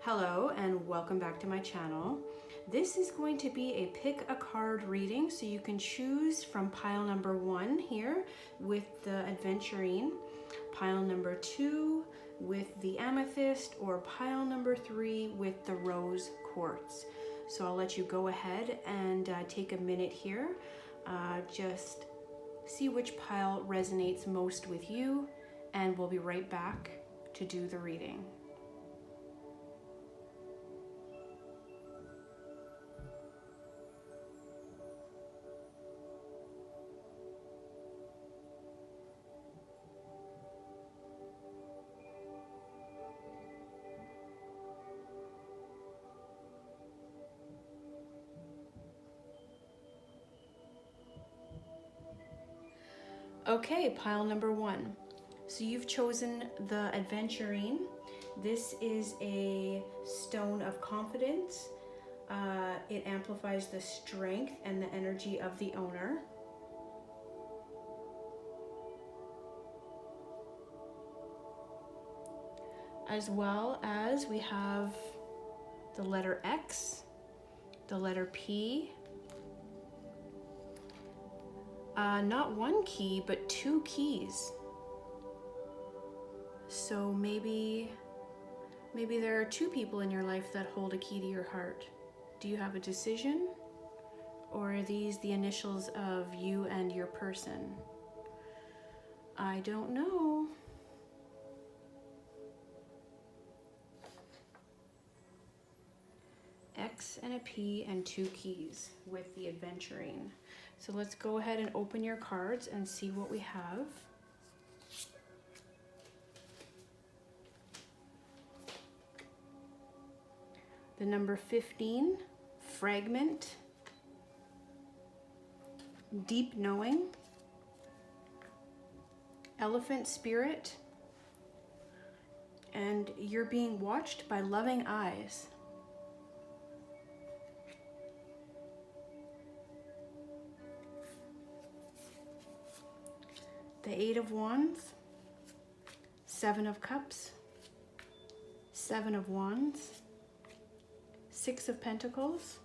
Hello and welcome back to my channel. This is going to be a pick a card reading, so you can choose from pile number 1 here with the Adventurine, pile number 2 with the Amethyst, or pile number 3 with the Rose Quartz. So I'll let you go ahead and take a minute here, just see which pile resonates most with you, and we'll be right back to do the reading. Okay, pile number 1. So you've chosen the Adventurine. This is a stone of confidence. It amplifies the strength and the energy of the owner. As well as we have the letter X, the letter P, not one key, but 2 keys. So maybe there are 2 people in your life that hold a key to your heart. Do you have a decision? Or are these the initials of you and your person? I don't know. X and a P and 2 keys with the Adventurine. So let's go ahead and open your cards and see what we have. The number 15, Fragment, Deep Knowing, Elephant Spirit, and You're Being Watched by Loving Eyes. The 8 of Wands, 7 of Cups, 7 of Wands, 6 of Pentacles,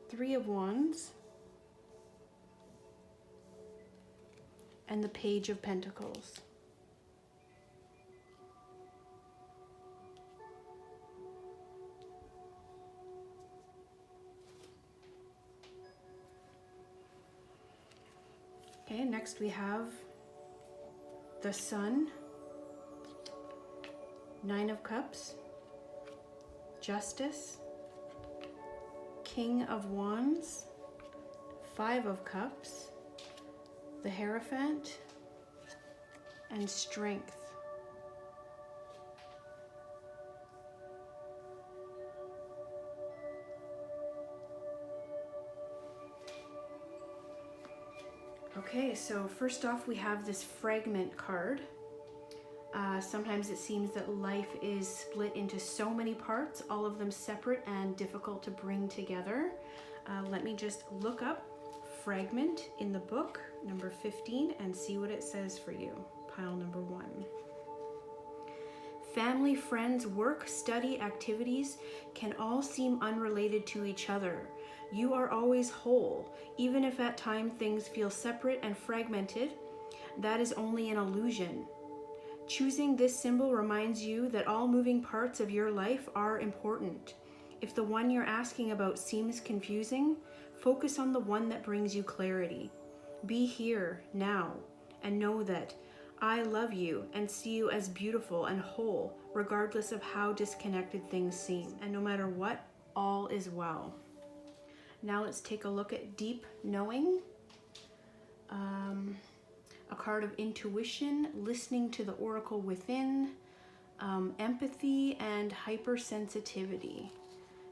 3 of Wands, and the Page of Pentacles. Okay, next we have the Sun, 9 of Cups, Justice, King of Wands, 5 of Cups, the Hierophant, and Strength. Okay, so first off we have this Fragment card. Sometimes it seems that life is split into so many parts, all of them separate and difficult to bring together. Let me just look up Fragment in the book, number 15, and see what it says for you. Pile number 1. Family, friends, work, study, activities can all seem unrelated to each other. You are always whole, even if at times things feel separate and fragmented. That is only an illusion. Choosing this symbol reminds you that all moving parts of your life are important. If the one you're asking about seems confusing, focus on the one that brings you clarity. Be here, now, and know that I love you and see you as beautiful and whole, regardless of how disconnected things seem. And no matter what, all is well. Now let's take a look at Deep Knowing. A card of intuition, listening to the oracle within, empathy, and hypersensitivity.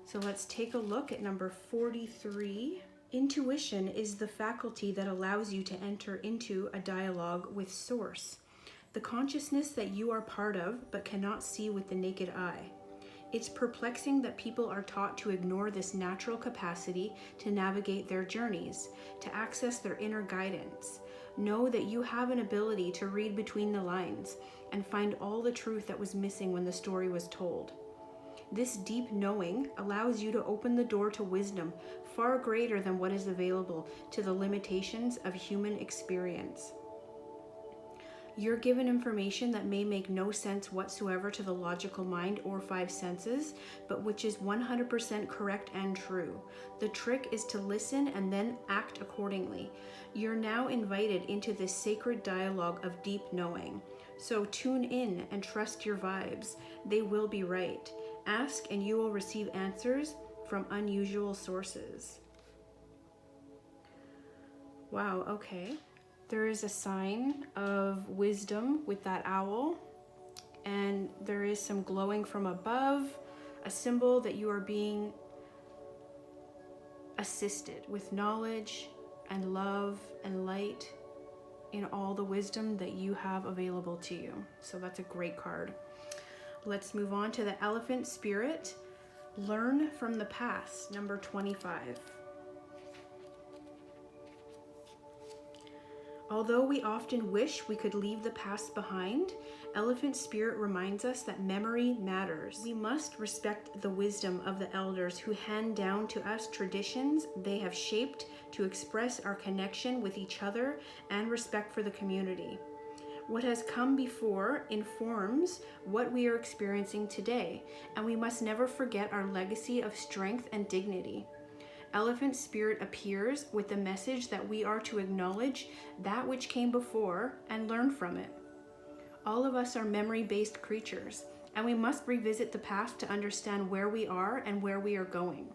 So let's take a look at number 43. Intuition is the faculty that allows you to enter into a dialogue with Source, the consciousness that you are part of but cannot see with the naked eye. It's perplexing that people are taught to ignore this natural capacity to navigate their journeys, to access their inner guidance. Know that you have an ability to read between the lines and find all the truth that was missing when the story was told. This deep knowing allows you to open the door to wisdom far greater than what is available to the limitations of human experience. You're given information that may make no sense whatsoever to the logical mind or five senses, but which is 100% correct and true. The trick is to listen and then act accordingly. You're now invited into this sacred dialogue of deep knowing. So tune in and trust your vibes. They will be right. Ask and you will receive answers from unusual sources. Wow, okay. There is a sign of wisdom with that owl, and there is some glowing from above, a symbol that you are being assisted with knowledge and love and light in all the wisdom that you have available to you. So that's a great card. Let's move on to the Elephant Spirit. Learn from the past, number 25. Although we often wish we could leave the past behind, Elephant Spirit reminds us that memory matters. We must respect the wisdom of the elders who hand down to us traditions they have shaped to express our connection with each other and respect for the community. What has come before informs what we are experiencing today, and we must never forget our legacy of strength and dignity. Elephant Spirit appears with the message that we are to acknowledge that which came before and learn from it. All of us are memory-based creatures, and we must revisit the past to understand where we are and where we are going.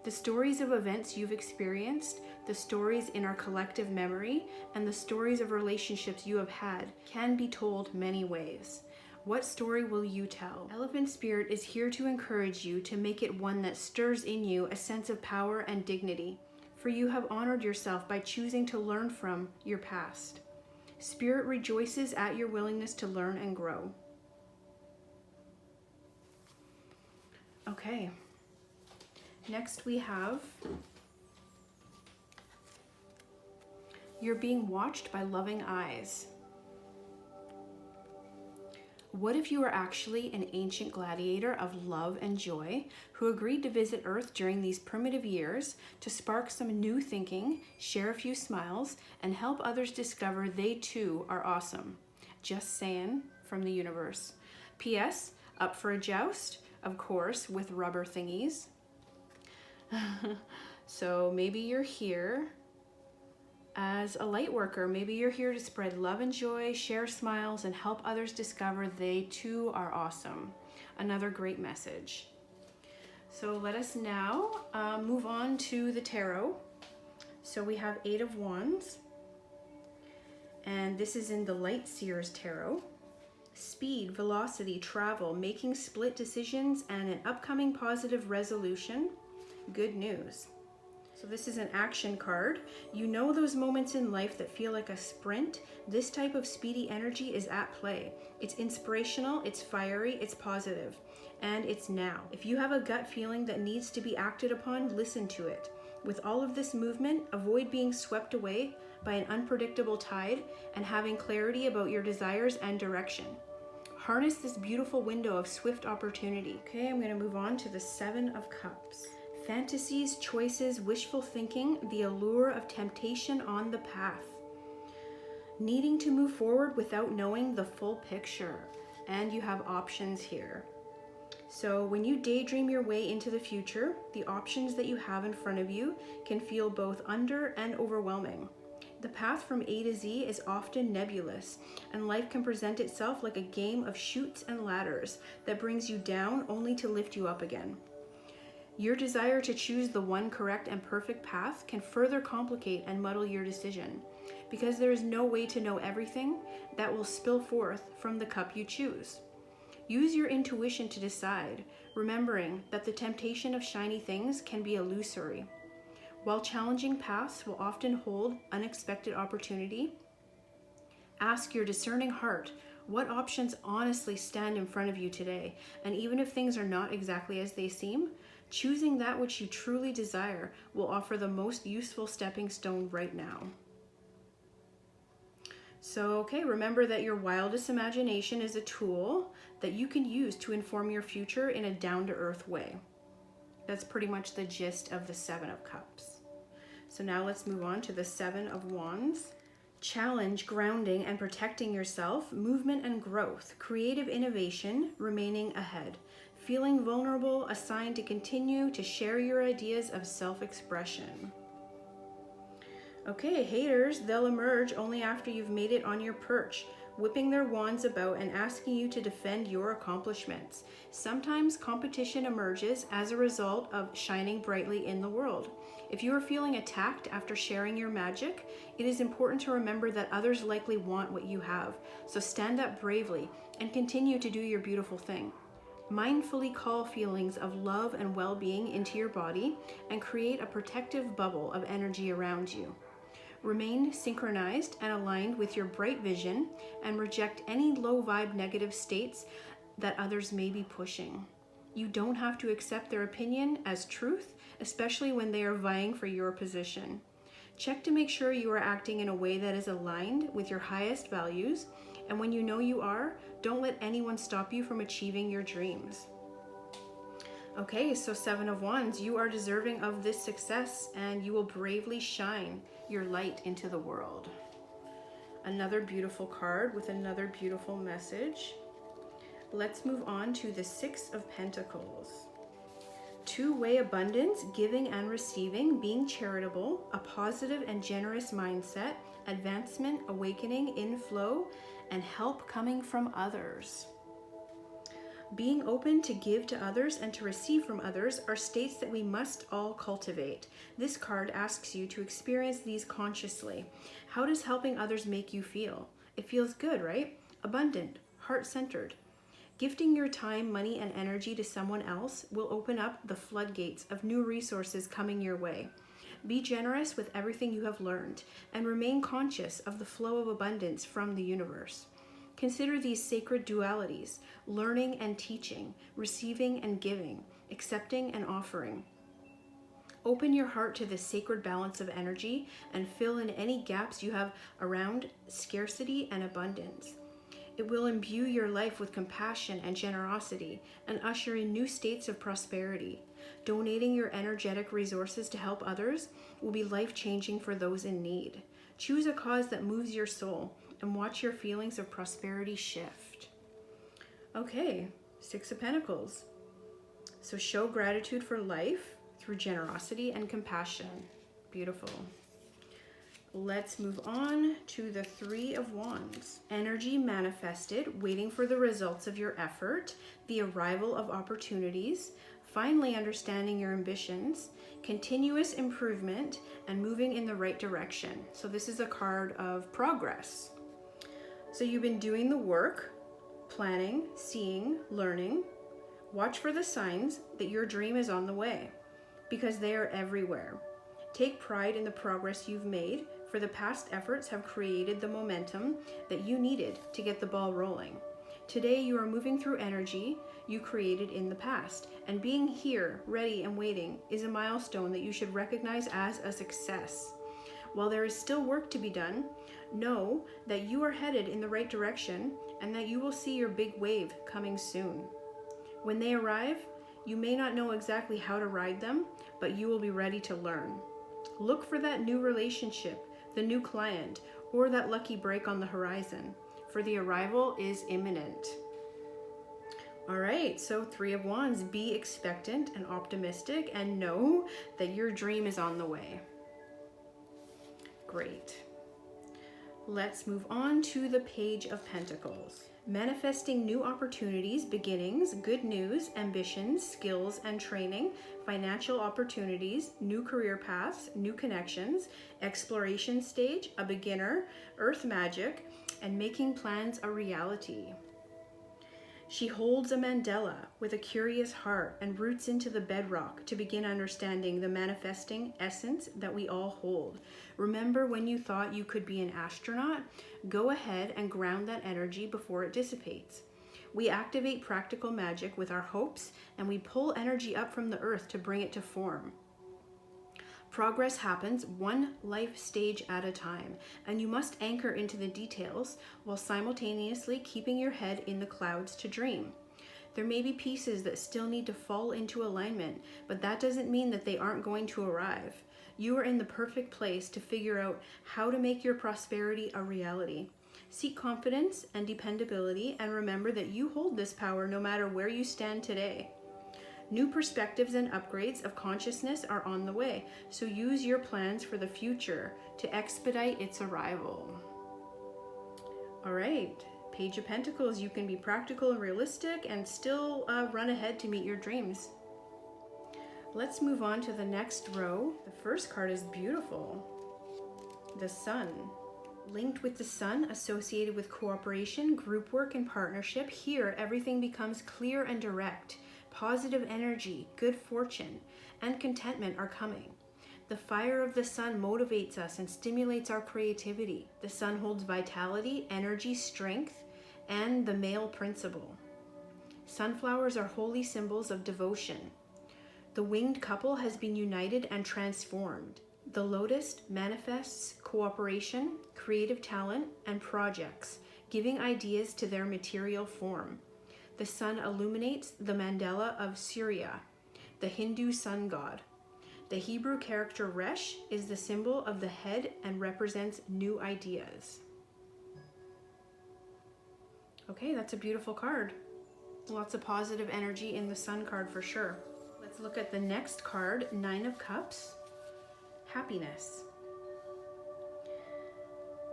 The stories of events you've experienced, the stories in our collective memory, and the stories of relationships you have had can be told many ways. What story will you tell? Elephant Spirit is here to encourage you to make it one that stirs in you a sense of power and dignity, for you have honored yourself by choosing to learn from your past. Spirit rejoices at your willingness to learn and grow. Okay. Next we have, you're being watched by loving eyes. What if you were actually an ancient gladiator of love and joy who agreed to visit Earth during these primitive years to spark some new thinking, share a few smiles, and help others discover they too are awesome? Just saying, from the universe. P.S. Up for a joust? Of course, with rubber thingies. So maybe you're here as a light worker. Maybe you're here to spread love and joy, share smiles, and help others discover they too are awesome. Another great message. So let us now move on to the tarot. So we have 8 of Wands, and this is in the Light Seers Tarot. Speed, velocity, travel, making split decisions, and an upcoming positive resolution. Good news. So this is an action card. You know those moments in life that feel like a sprint? This type of speedy energy is at play. It's inspirational, it's fiery, it's positive, and it's now. If you have a gut feeling that needs to be acted upon, listen to it. With all of this movement, avoid being swept away by an unpredictable tide and having clarity about your desires and direction. Harness this beautiful window of swift opportunity. Okay, I'm going to move on to the 7 of Cups. Fantasies, choices, wishful thinking, the allure of temptation on the path. Needing to move forward without knowing the full picture. And you have options here. So when you daydream your way into the future, the options that you have in front of you can feel both under and overwhelming. The path from A to Z is often nebulous, and life can present itself like a game of chutes and ladders that brings you down only to lift you up again. Your desire to choose the one correct and perfect path can further complicate and muddle your decision, because there is no way to know everything that will spill forth from the cup you choose. Use your intuition to decide, remembering that the temptation of shiny things can be illusory. While challenging paths will often hold unexpected opportunity, ask your discerning heart what options honestly stand in front of you today, and even if things are not exactly as they seem, choosing that which you truly desire will offer the most useful stepping stone right now. So, okay, remember that your wildest imagination is a tool that you can use to inform your future in a down-to-earth way. That's pretty much the gist of the Seven of Cups. So now let's move on to the Seven of Wands. Challenge, grounding, and protecting yourself, movement and growth, creative innovation, remaining ahead. Feeling vulnerable, a sign to continue to share your ideas of self-expression. Okay, haters, they'll emerge only after you've made it on your perch, whipping their wands about and asking you to defend your accomplishments. Sometimes competition emerges as a result of shining brightly in the world. If you are feeling attacked after sharing your magic, it is important to remember that others likely want what you have. So stand up bravely and continue to do your beautiful thing. Mindfully call feelings of love and well-being into your body and create a protective bubble of energy around you. Remain synchronized and aligned with your bright vision and reject any low vibe negative states that others may be pushing. You don't have to accept their opinion as truth, especially when they are vying for your position. Check to make sure you are acting in a way that is aligned with your highest values, and when you know you are, don't let anyone stop you from achieving your dreams. Okay, so Seven of Wands, you are deserving of this success and you will bravely shine your light into the world. Another beautiful card with another beautiful message. Let's move on to the Six of Pentacles. Two-way abundance, giving and receiving, being charitable, a positive and generous mindset, advancement, awakening, inflow, and help coming from others. Being open to give to others and to receive from others are states that we must all cultivate. This card asks you to experience these consciously. How does helping others make you feel? It feels good, right? Abundant, heart-centered. Gifting your time, money, and energy to someone else will open up the floodgates of new resources coming your way. Be generous with everything you have learned and remain conscious of the flow of abundance from the universe. Consider these sacred dualities, learning and teaching, receiving and giving, accepting and offering. Open your heart to this sacred balance of energy and fill in any gaps you have around scarcity and abundance. It will imbue your life with compassion and generosity and usher in new states of prosperity. Donating your energetic resources to help others will be life-changing for those in need. Choose a cause that moves your soul and watch your feelings of prosperity shift. Okay, Six of Pentacles. So show gratitude for life through generosity and compassion. Beautiful. Let's move on to the Three of Wands. Energy manifested, waiting for the results of your effort, the arrival of opportunities, finally understanding your ambitions, continuous improvement, and moving in the right direction. So this is a card of progress. So you've been doing the work, planning, seeing, learning. Watch for the signs that your dream is on the way, because they are everywhere. Take pride in the progress you've made, for the past efforts have created the momentum that you needed to get the ball rolling. Today you are moving through energy you created in the past, and being here, ready and waiting, is a milestone that you should recognize as a success. While there is still work to be done, know that you are headed in the right direction and that you will see your big wave coming soon. When they arrive, you may not know exactly how to ride them, but you will be ready to learn. Look for that new relationship, the new client, or that lucky break on the horizon, for the arrival is imminent. All right, so Three of Wands, be expectant and optimistic and know that your dream is on the way. Great. Let's move on to the Page of Pentacles. Manifesting new opportunities, beginnings, good news, ambitions, skills and training, financial opportunities, new career paths, new connections, exploration stage, a beginner, earth magic, and making plans a reality. She holds a mandala with a curious heart and roots into the bedrock to begin understanding the manifesting essence that we all hold. Remember when you thought you could be an astronaut? Go ahead and ground that energy before it dissipates. We activate practical magic with our hopes and we pull energy up from the earth to bring it to form. Progress happens one life stage at a time, and you must anchor into the details while simultaneously keeping your head in the clouds to dream. There may be pieces that still need to fall into alignment, but that doesn't mean that they aren't going to arrive. You are in the perfect place to figure out how to make your prosperity a reality. Seek confidence and dependability, and remember that you hold this power no matter where you stand today. New perspectives and upgrades of consciousness are on the way, so use your plans for the future to expedite its arrival. All right, Page of Pentacles, you can be practical and realistic and still run ahead to meet your dreams. Let's move on to the next row. The first card is beautiful. The Sun. Linked with the Sun, associated with cooperation, group work, and partnership. Here, everything becomes clear and direct. Positive energy, good fortune, and contentment are coming. The fire of the Sun motivates us and stimulates our creativity. The Sun holds vitality, energy, strength, and the male principle. Sunflowers are holy symbols of devotion. The winged couple has been united and transformed. The lotus manifests cooperation, creative talent, and projects, giving ideas to their material form. The Sun illuminates the mandala of Surya, the Hindu sun god. The Hebrew character Resh is the symbol of the head and represents new ideas. Okay, that's a beautiful card. Lots of positive energy in the Sun card for sure. Let's look at the next card, Nine of Cups, happiness.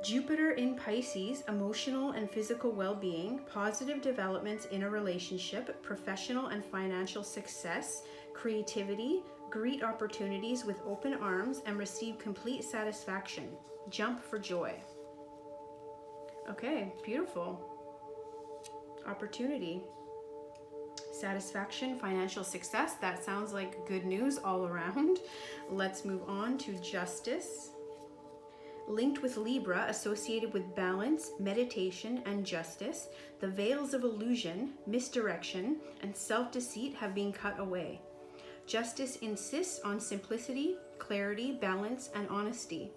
Jupiter in Pisces, emotional and physical well-being, positive developments in a relationship, professional and financial success, creativity, greet opportunities with open arms and receive complete satisfaction. Jump for joy. Okay, beautiful. Opportunity, satisfaction, financial success. That sounds like good news all around. Let's move on to Justice. Linked with Libra, associated with balance, meditation, and justice, the veils of illusion, misdirection, and self-deceit have been cut away. Justice insists on simplicity, clarity, balance, and honesty.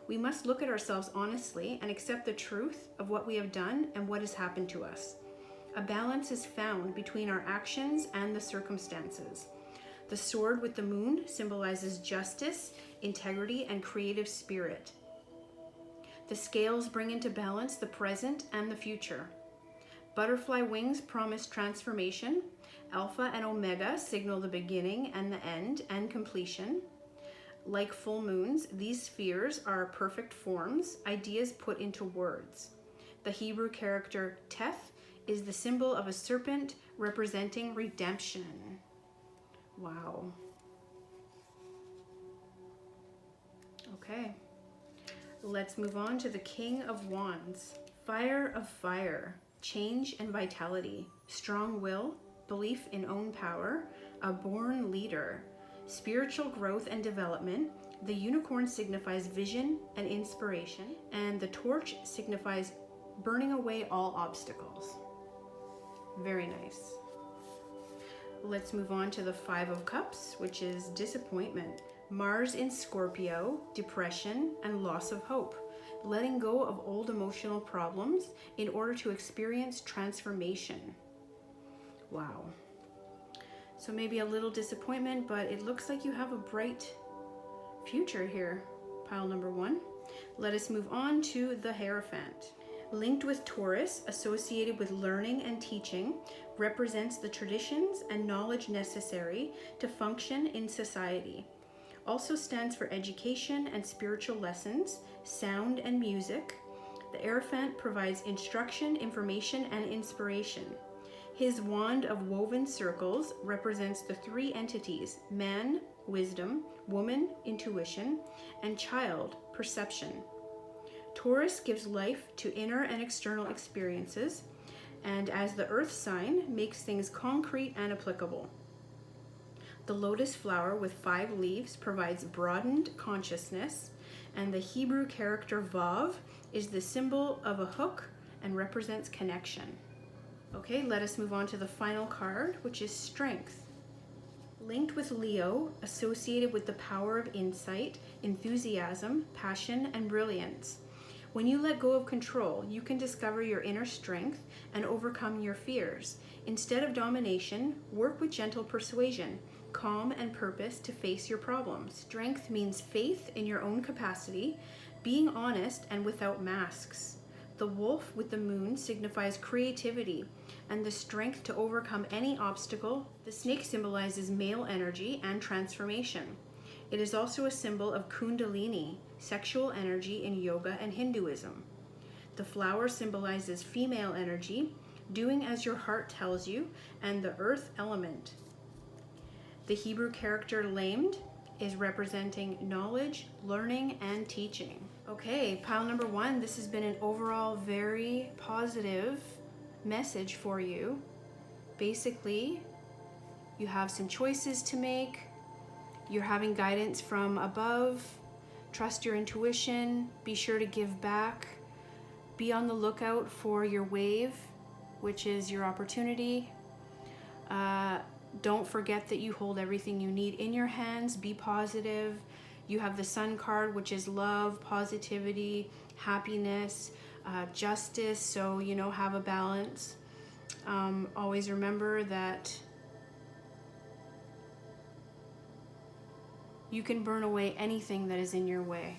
We must look at ourselves honestly and accept the truth of what we have done and what has happened to us. A balance is found between our actions and the circumstances. The sword with the moon symbolizes justice, integrity, and creative spirit. The scales bring into balance the present and the future. Butterfly wings promise transformation. Alpha and Omega signal the beginning and the end and completion. Like full moons, these spheres are perfect forms, ideas put into words. The Hebrew character Teth is the symbol of a serpent representing redemption. Wow. Okay. Let's move on to the King of Wands. Fire of fire, change and vitality, strong will, belief in own power, a born leader, spiritual growth and development. The unicorn signifies vision and inspiration, and the torch signifies burning away all obstacles. Very nice. Let's move on to the Five of Cups, which is disappointment. Mars in Scorpio, depression, and loss of hope. Letting go of old emotional problems in order to experience transformation. Wow. So maybe a little disappointment, but it looks like you have a bright future here, pile number one. Let us move on to the Hierophant. Linked with Taurus, associated with learning and teaching, represents the traditions and knowledge necessary to function in society. Also stands for education and spiritual lessons, sound and music. The Hierophant provides instruction, information, and inspiration. His wand of woven circles represents the three entities: man, wisdom; woman, intuition; and child, perception. Taurus gives life to inner and external experiences, and as the earth sign, makes things concrete and applicable. The lotus flower with 5 leaves provides broadened consciousness, and the Hebrew character Vav is the symbol of a hook and represents connection. Okay, let us move on to the final card, which is Strength. Linked with Leo, associated with the power of insight, enthusiasm, passion, and brilliance. When you let go of control, you can discover your inner strength and overcome your fears. Instead of domination, work with gentle persuasion, calm, and purpose to face your problems. Strength means faith in your own capacity, being honest and without masks. The wolf with the moon signifies creativity and the strength to overcome any obstacle. The snake symbolizes male energy and transformation. It is also a symbol of Kundalini, sexual energy in yoga and Hinduism. The flower symbolizes female energy, doing as your heart tells you, and the earth element. The Hebrew character lamed is representing knowledge, learning, and teaching. Okay, pile number 1, this has been an overall very positive message for you. Basically, you have some choices to make. You're having guidance from above. Trust your intuition. Be sure to give back. Be on the lookout for your wave, which is your opportunity. Don't forget that you hold everything you need in your hands. Be positive. You have the Sun card, which is love, positivity, happiness, justice. So, have a balance. Always remember that you can burn away anything that is in your way.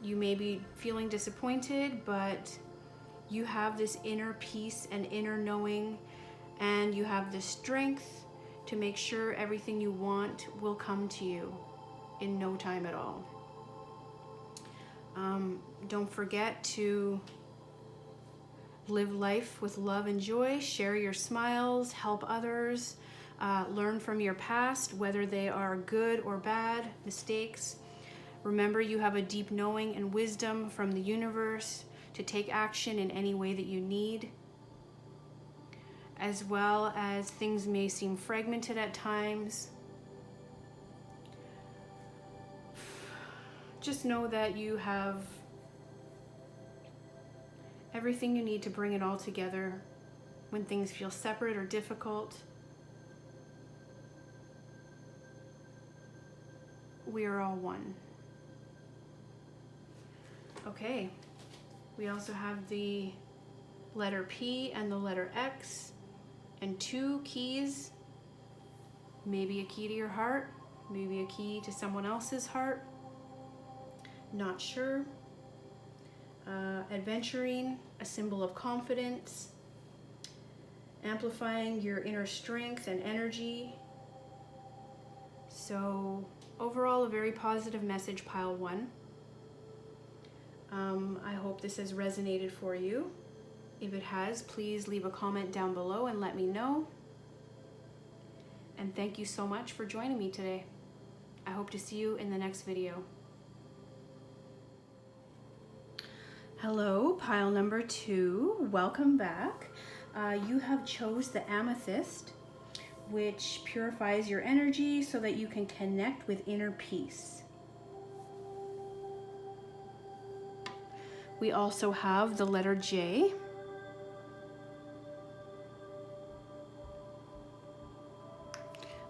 You may be feeling disappointed, but you have this inner peace and inner knowing, and you have the strength to make sure everything you want will come to you in no time at all. Don't forget to live life with love and joy, share your smiles, help others, learn from your past, whether they are good or bad mistakes. Remember, you have a deep knowing and wisdom from the universe to take action in any way that you need. As well as things may seem fragmented at times, just know that you have everything you need to bring it all together when things feel separate or difficult. We are all one. Okay, we also have the letter P and the letter X and 2 keys. Maybe a key to your heart, maybe a key to someone else's heart. Not sure. Adventuring, a symbol of confidence, amplifying your inner strength and energy. So overall, a very positive message, pile 1. I hope this has resonated for you. If it has, please leave a comment down below and let me know. And thank you so much for joining me today. I hope to see you in the next video. Hello, pile number 2. Welcome back. You have chose the amethyst, which purifies your energy so that you can connect with inner peace. We also have the letter J.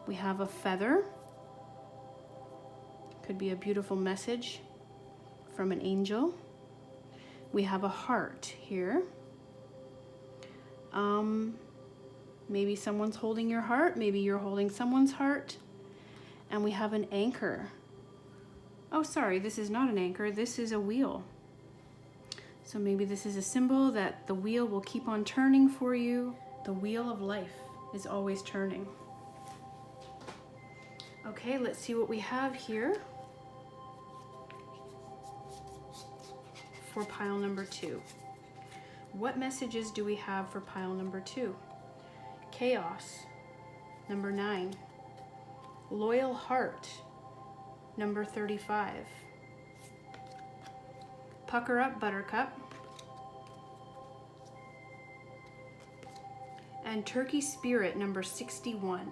We have a feather. Could be a beautiful message from an angel. We have a heart here. Maybe someone's holding your heart. Maybe you're holding someone's heart. And we have an anchor. Oh, sorry, this is not an anchor. This is a wheel. So maybe this is a symbol that the wheel will keep on turning for you. The wheel of life is always turning. Okay, let's see what we have here for pile number 2. What messages do we have for pile number 2? Chaos, number 9. Loyal heart, number 35. Pucker up, buttercup. And turkey spirit, number 61.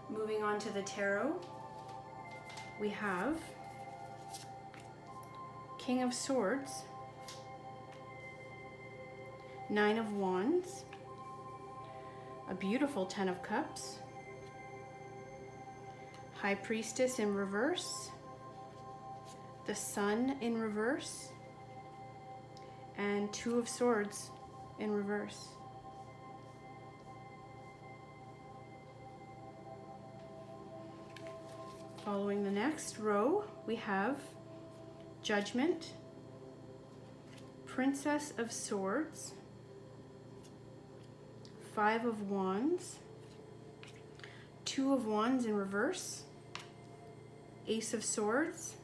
Moving on to the tarot, we have King of Swords, Nine of Wands, a beautiful Ten of Cups, High Priestess in reverse, the Sun in reverse, and Two of Swords in reverse. Following the next row, we have Judgment, Princess of Swords, Five of Wands, Two of Wands in reverse, Ace of Swords,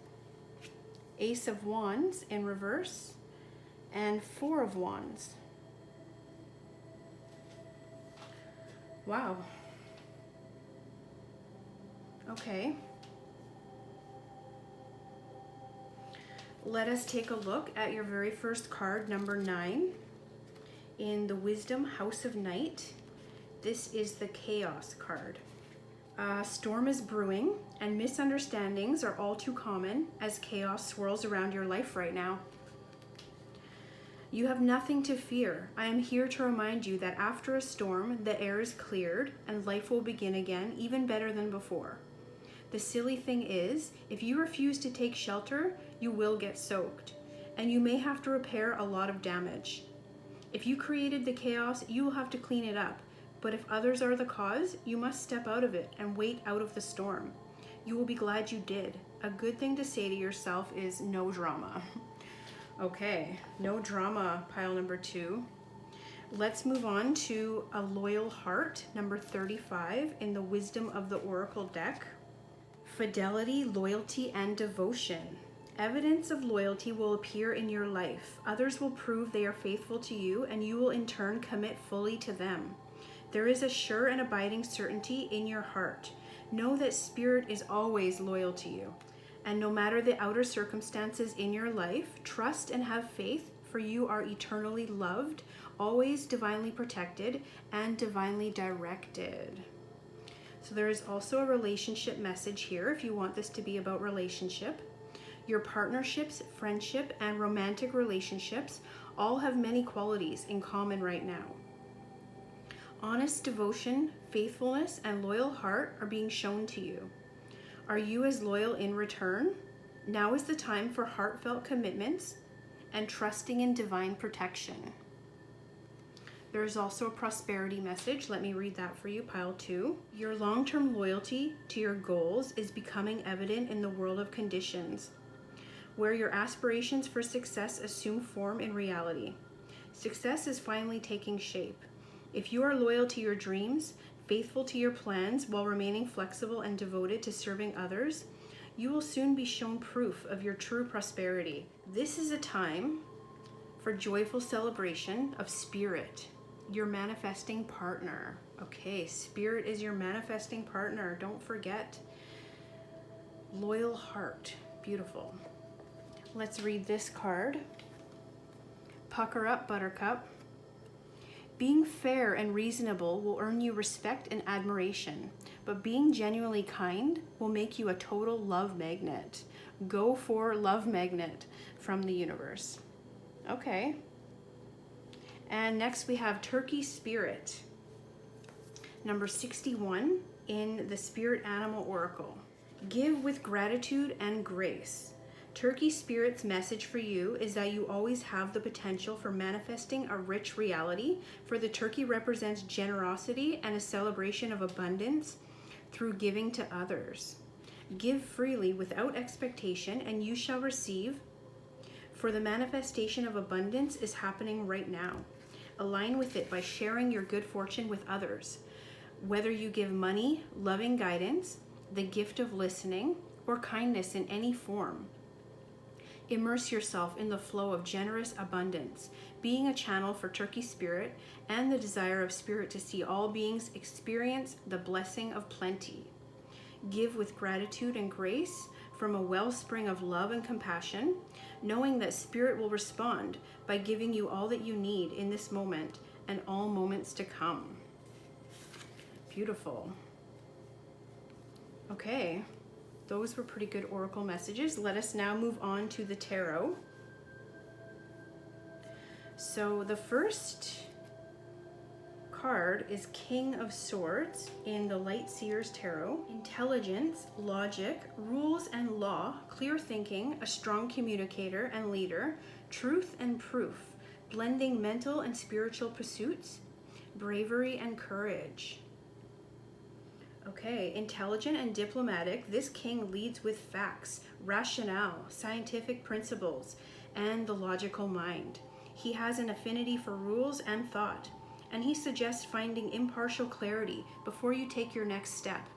Ace of Wands in reverse, and Four of Wands. Wow. Okay. Let us take a look at your very first card, number 9, in the Wisdom House of Night. This is the Chaos card. A storm is brewing, and misunderstandings are all too common as chaos swirls around your life right now. You have nothing to fear. I am here to remind you that after a storm, the air is cleared and life will begin again, even better than before. The silly thing is, if you refuse to take shelter, you will get soaked, and you may have to repair a lot of damage. If you created the chaos, you will have to clean it up, but if others are the cause, you must step out of it and wait out of the storm. You will be glad you did. A good thing to say to yourself is no drama. Okay, no drama, pile number 2. Let's move on to a loyal heart, number 35 in the Wisdom of the Oracle deck. Fidelity, loyalty, and devotion. Evidence of loyalty will appear in your life. Others will prove they are faithful to you, and you will in turn commit fully to them. There is a sure and abiding certainty in your heart. Know that Spirit is always loyal to you. And no matter the outer circumstances in your life, trust and have faith, for you are eternally loved, always divinely protected, and divinely directed. So there is also a relationship message here if you want this to be about relationship. Your partnerships, friendship, and romantic relationships all have many qualities in common right now. Honest devotion, faithfulness, and loyal heart are being shown to you. Are you as loyal in return? Now is the time for heartfelt commitments and trusting in divine protection. There is also a prosperity message. Let me read that for you, pile 2. Your long-term loyalty to your goals is becoming evident in the world of conditions, where your aspirations for success assume form in reality. Success is finally taking shape. If you are loyal to your dreams, faithful to your plans while remaining flexible and devoted to serving others, you will soon be shown proof of your true prosperity. This is a time for joyful celebration of Spirit, your manifesting partner. Okay, Spirit is your manifesting partner. Don't forget. Loyal heart. Beautiful. Let's read this card. Pucker up, Buttercup. Being fair and reasonable will earn you respect and admiration, but being genuinely kind will make you a total love magnet. Go for love magnet from the universe. Okay. And next we have Turkey Spirit, number 61 in the Spirit Animal Oracle. Give with gratitude and grace. Turkey Spirit's message for you is that you always have the potential for manifesting a rich reality, for the turkey represents generosity and a celebration of abundance through giving to others. Give freely without expectation, and you shall receive, for the manifestation of abundance is happening right now. Align with it by sharing your good fortune with others. Whether you give money, loving guidance, the gift of listening, or kindness in any form, immerse yourself in the flow of generous abundance, being a channel for Turkey Spirit and the desire of Spirit to see all beings experience the blessing of plenty. Give with gratitude and grace from a wellspring of love and compassion, knowing that Spirit will respond by giving you all that you need in this moment and all moments to come. Beautiful. Okay. Those were pretty good oracle messages. Let us now move on to the tarot. So the first card is King of Swords in the Light Seers Tarot. Intelligence, logic, rules and law, clear thinking, a strong communicator and leader, truth and proof, blending mental and spiritual pursuits, bravery and courage. Okay, intelligent and diplomatic, this king leads with facts, rationale, scientific principles, and the logical mind. He has an affinity for rules and thought, and he suggests finding impartial clarity before you take your next step.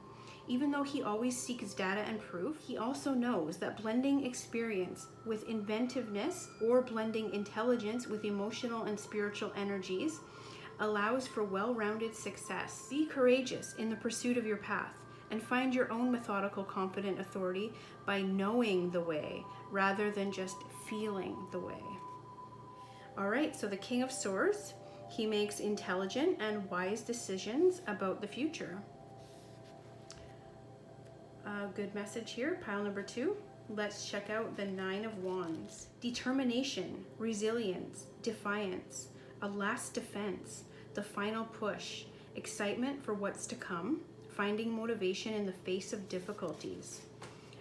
Even though he always seeks data and proof, he also knows that blending experience with inventiveness or blending intelligence with emotional and spiritual energies allows for well-rounded success. Be courageous in the pursuit of your path and find your own methodical, confident authority by knowing the way rather than just feeling the way. All right, so the King of Swords, he makes intelligent and wise decisions about the future. A good message here, pile number 2. Let's check out the Nine of Wands. Determination, resilience, defiance, a last defense, the final push, excitement for what's to come, finding motivation in the face of difficulties.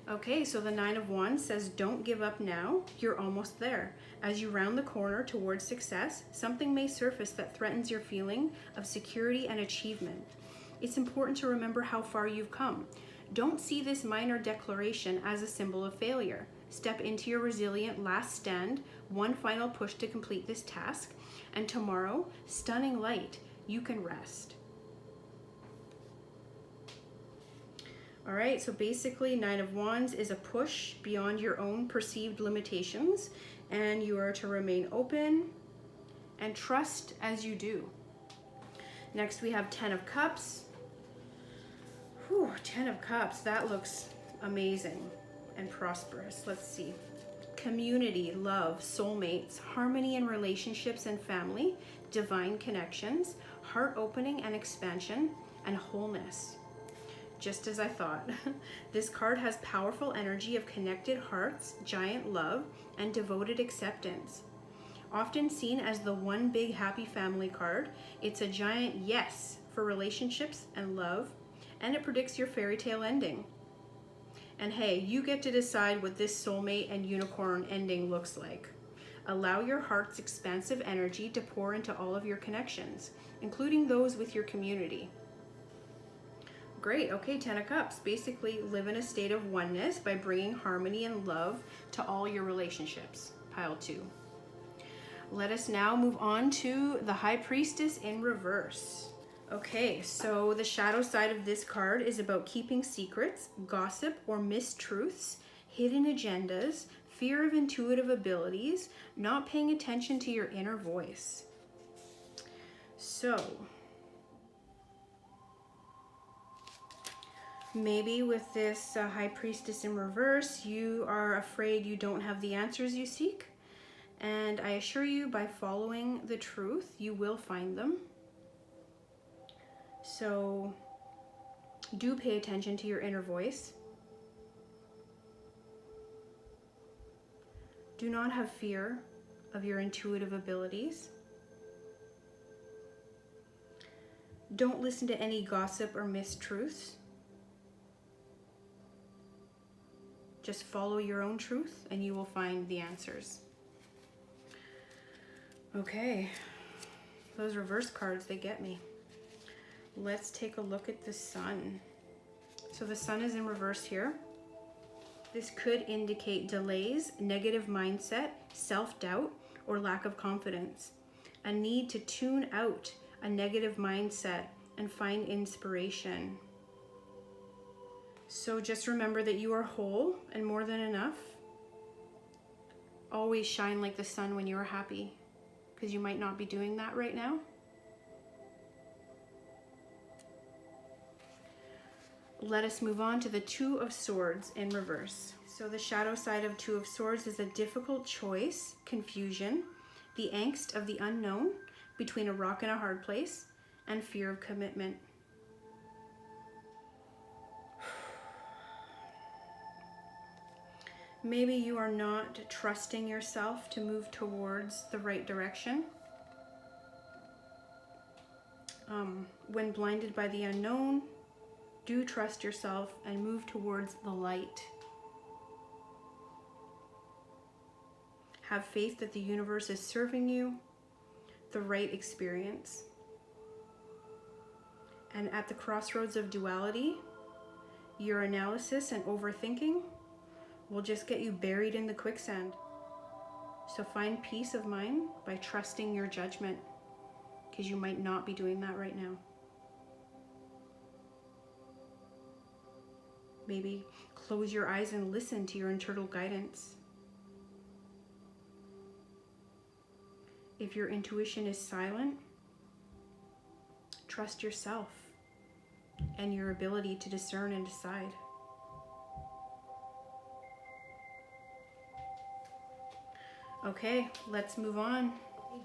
Okay, so the Nine of Wands says don't give up now, you're almost there. As you round the corner towards success, something may surface that threatens your feeling of security and achievement. It's important to remember how far you've come. Don't see this minor declaration as a symbol of failure. Step into your resilient last stand, one final push to complete this task, and tomorrow, stunning light, you can rest. All right, so basically Nine of Wands is a push beyond your own perceived limitations, and you are to remain open and trust as you do. Next we have Ten of Cups. Whew, 10 of Cups, that looks amazing and prosperous. Let's see. Community, love, soulmates, harmony in relationships and family, divine connections, heart opening and expansion, and wholeness. Just as I thought. This card has powerful energy of connected hearts, giant love, and devoted acceptance. Often seen as the one big happy family card, it's a giant yes for relationships and love, and it predicts your fairy tale ending. And hey, you get to decide what this soulmate and unicorn ending looks like. Allow your heart's expansive energy to pour into all of your connections, including those with your community. Great, okay, 10 of Cups. Basically, live in a state of oneness by bringing harmony and love to all your relationships. Pile 2. Let us now move on to the High Priestess in reverse. Okay, so the shadow side of this card is about keeping secrets, gossip or mistruths, hidden agendas, fear of intuitive abilities, not paying attention to your inner voice. So, maybe with this High Priestess in reverse, you are afraid you don't have the answers you seek. And I assure you, by following the truth, you will find them. So do pay attention to your inner voice. Do not have fear of your intuitive abilities. Don't listen to any gossip or mistruths. Just follow your own truth and you will find the answers. Okay, those reverse cards, they get me. Let's take a look at the Sun. So the Sun is in reverse here. This could indicate delays, negative mindset, self-doubt, or lack of confidence. A need to tune out a negative mindset and find inspiration. So just remember that you are whole and more than enough. Always shine like the sun when you are happy, because you might not be doing that right now. Let us move on to the Two of Swords in reverse. So the shadow side of Two of Swords is a difficult choice, confusion, the angst of the unknown between a rock and a hard place, and fear of commitment. Maybe you are not trusting yourself to move towards the right direction. When blinded by the unknown, do trust yourself and move towards the light. Have faith that the universe is serving you the right experience. And at the crossroads of duality, your analysis and overthinking will just get you buried in the quicksand. So find peace of mind by trusting your judgment, because you might not be doing that right now. Maybe close your eyes and listen to your internal guidance. If your intuition is silent, trust yourself and your ability to discern and decide. Okay, let's move on.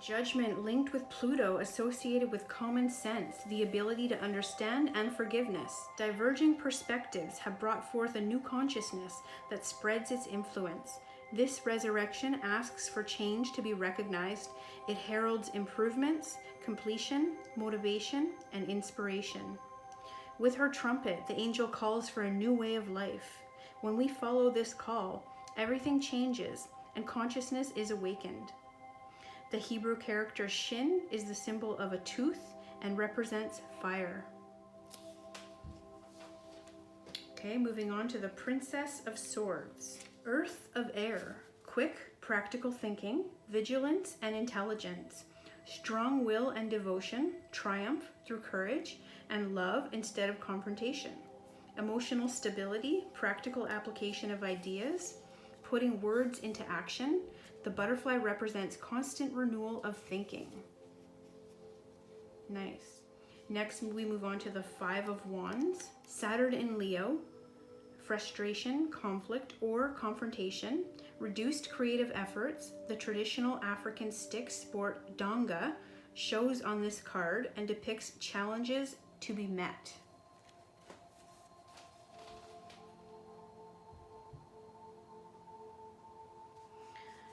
Judgment linked with Pluto, associated with common sense, the ability to understand, and forgiveness. Diverging perspectives have brought forth a new consciousness that spreads its influence. This resurrection asks for change to be recognized. It heralds improvements, completion, motivation, and inspiration. With her trumpet, the angel calls for a new way of life. When we follow this call, everything changes and consciousness is awakened. The Hebrew character Shin is the symbol of a tooth and represents fire. Okay, moving on to the Princess of Swords. Earth of Air, quick, practical thinking, vigilance and intelligence, strong will and devotion, triumph through courage, and love instead of confrontation. Emotional stability, practical application of ideas, putting words into action. The butterfly represents constant renewal of thinking. Nice. Next, we move on to the Five of Wands. Saturn in Leo, frustration, conflict, or confrontation, reduced creative efforts. The traditional African stick sport Danga shows on this card and depicts challenges to be met.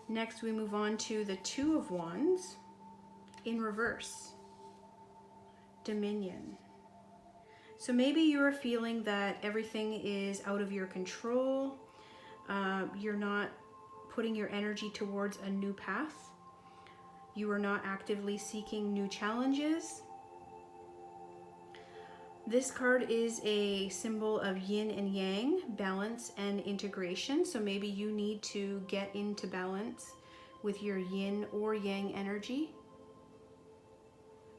Next, we move on to the Two of Wands in reverse, Dominion. So maybe you're feeling that everything is out of your control. You're not putting your energy towards a new path. You are not actively seeking new challenges. This card is a symbol of yin and yang, balance and integration. So maybe you need to get into balance with your yin or yang energy,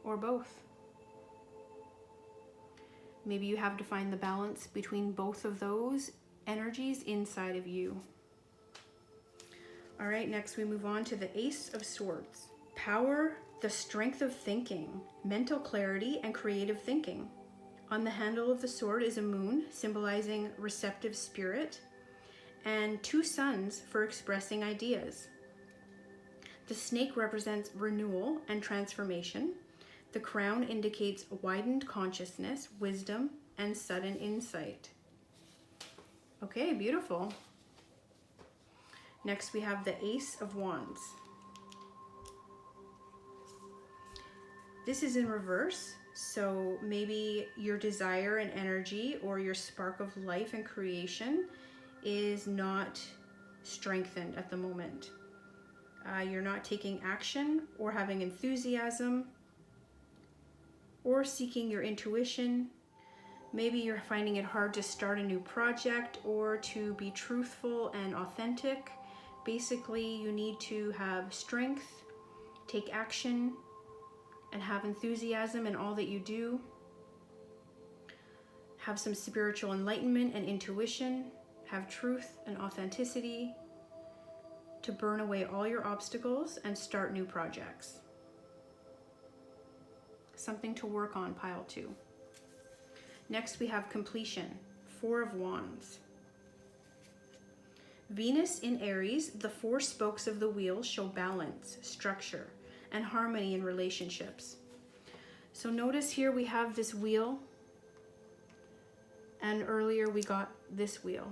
or both. Maybe you have to find the balance between both of those energies inside of you. All right, next we move on to the Ace of Swords. Power, the strength of thinking, mental clarity, and creative thinking. On the handle of the sword is a moon, symbolizing receptive spirit, and two suns for expressing ideas. The snake represents renewal and transformation. The crown indicates widened consciousness, wisdom, and sudden insight. Okay, beautiful. Next we have the Ace of Wands. This is in reverse. So maybe your desire and energy or your spark of life and creation is not strengthened at the moment. You're not taking action or having enthusiasm or seeking your intuition. Maybe you're finding it hard to start a new project or to be truthful and authentic. Basically, you need to have strength, take action, and have enthusiasm in all that you do. Have some spiritual enlightenment and intuition. Have truth and authenticity to burn away all your obstacles and start new projects. Something to work on, pile 2. Next we have completion, Four of Wands. Venus in Aries, the four spokes of the wheel show balance, structure, and harmony in relationships. So notice here we have this wheel, and earlier we got this wheel.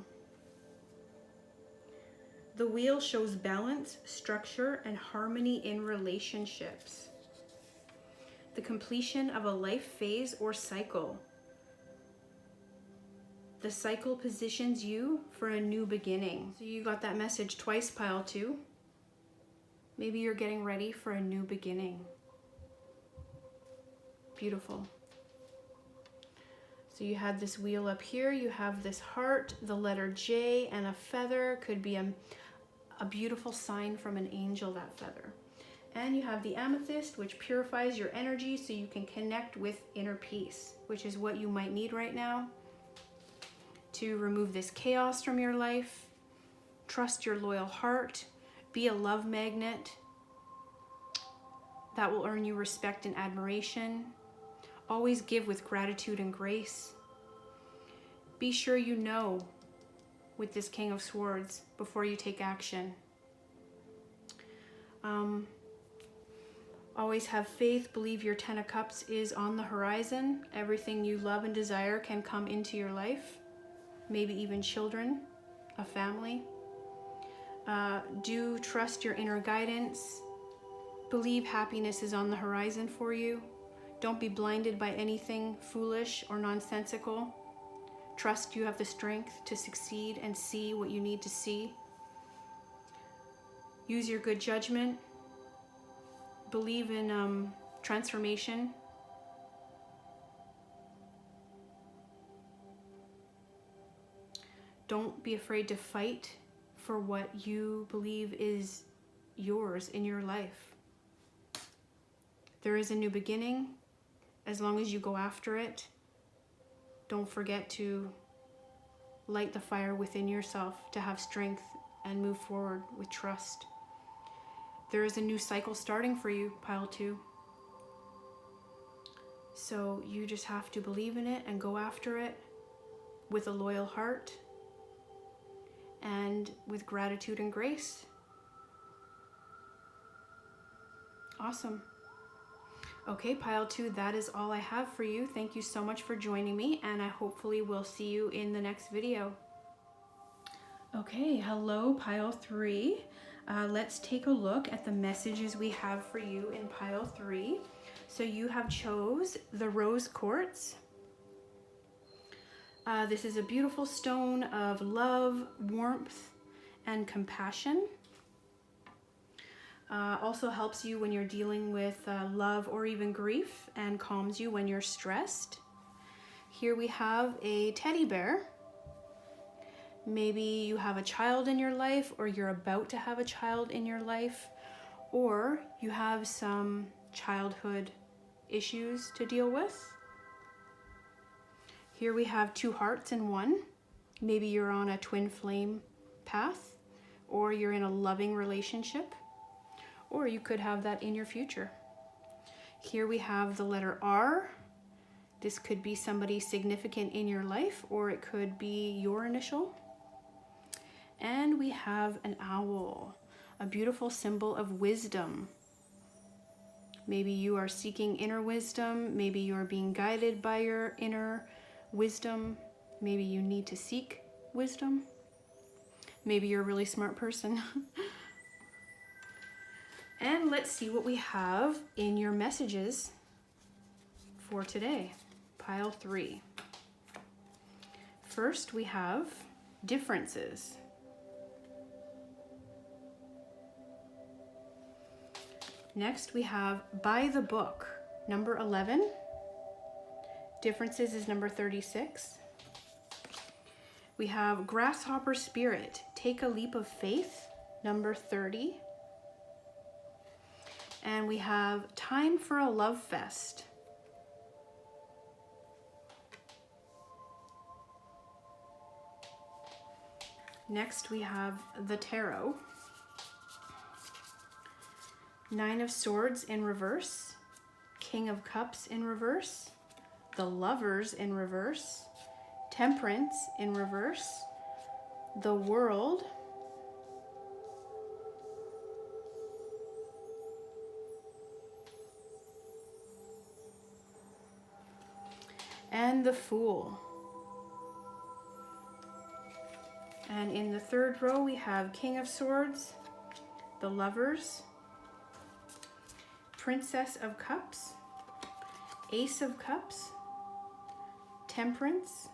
The wheel shows balance, structure, and harmony in relationships. the completion of a life phase or cycle. The cycle positions you for a new beginning. So you got that message twice, pile 2. Maybe you're getting ready for a new beginning. Beautiful. So you had this wheel up here, you have this heart, the letter J, and a feather. Could be a beautiful sign from an angel, that feather. And you have the amethyst, which purifies your energy so you can connect with inner peace, which is what you might need right now to remove this chaos from your life. Trust your loyal heart. Be a love magnet that will earn you respect and admiration. Always give with gratitude and grace. Be sure you know with this King of Swords before you take action. Always have faith. Believe your 10 of Cups is on the horizon. Everything you love and desire can come into your life. Maybe even children, a family. Do trust your inner guidance. Believe happiness is on the horizon for you. Don't be blinded by anything foolish or nonsensical. Trust you have the strength to succeed and see what you need to see. Use your good judgment. Believe in transformation. Don't be afraid to fight for what you believe is yours in your life. There is a new beginning as long as you go after it. Don't forget to light the fire within yourself to have strength and move forward with trust. There is a new cycle starting for you, pile 2. So you just have to believe in it and go after it with a loyal heart and with gratitude and grace. Awesome. Okay, pile 2, that is all I have for you. Thank you so much for joining me, and I hopefully will see you in the next video. Okay, hello, pile 3. Let's take a look at the messages we have for you in pile 3. So you have chose the rose quartz. This is a beautiful stone of love, warmth, and compassion. Also helps you when you're dealing with love or even grief, and calms you when you're stressed. Here we have a teddy bear. Maybe you have a child in your life, or you're about to have a child in your life, or you have some childhood issues to deal with. Here we have 2 hearts in one. Maybe you're on a twin flame path, or you're in a loving relationship, or you could have that in your future. Here we have the letter R. This could be somebody significant in your life, or it could be your initial. And we have an owl, a beautiful symbol of wisdom. Maybe you are seeking inner wisdom. Maybe you're being guided by your inner wisdom. Maybe you need to seek wisdom. Maybe you're a really smart person. And let's see what we have in your messages for today. Pile 3. First, we have differences. Next, we have by the book, number 11. Differences is number 36. We have grasshopper spirit, take a leap of faith, number 30. And we have time for a love fest. Next, we have the tarot. 9 of Swords in reverse, King of Cups in reverse, the Lovers in reverse, Temperance in reverse, the World, and the Fool. And in the third row, we have King of Swords, the Lovers, Princess of Cups, Ace of Cups, Temperance,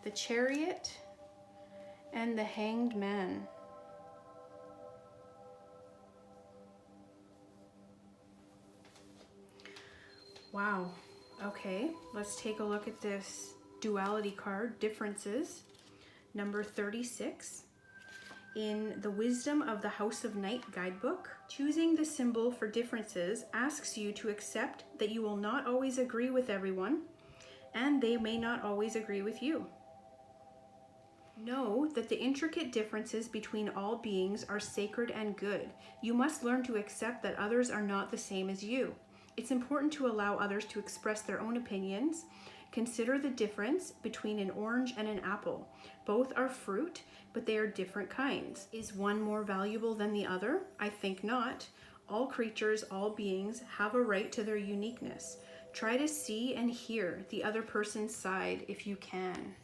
the Chariot, and the Hanged Man. Wow. Okay, let's take a look at this duality card, Differences, number 36. In the Wisdom of the House of Night guidebook, choosing the symbol for differences asks you to accept that you will not always agree with everyone, and they may not always agree with you. Know that the intricate differences between all beings are sacred and good. You must learn to accept that others are not the same as you. It's important to allow others to express their own opinions. Consider the difference between an orange and an apple. Both are fruit, but they are different kinds. Is one more valuable than the other? I think not. All creatures, all beings, have a right to their uniqueness. Try to see and hear the other person's side if you can.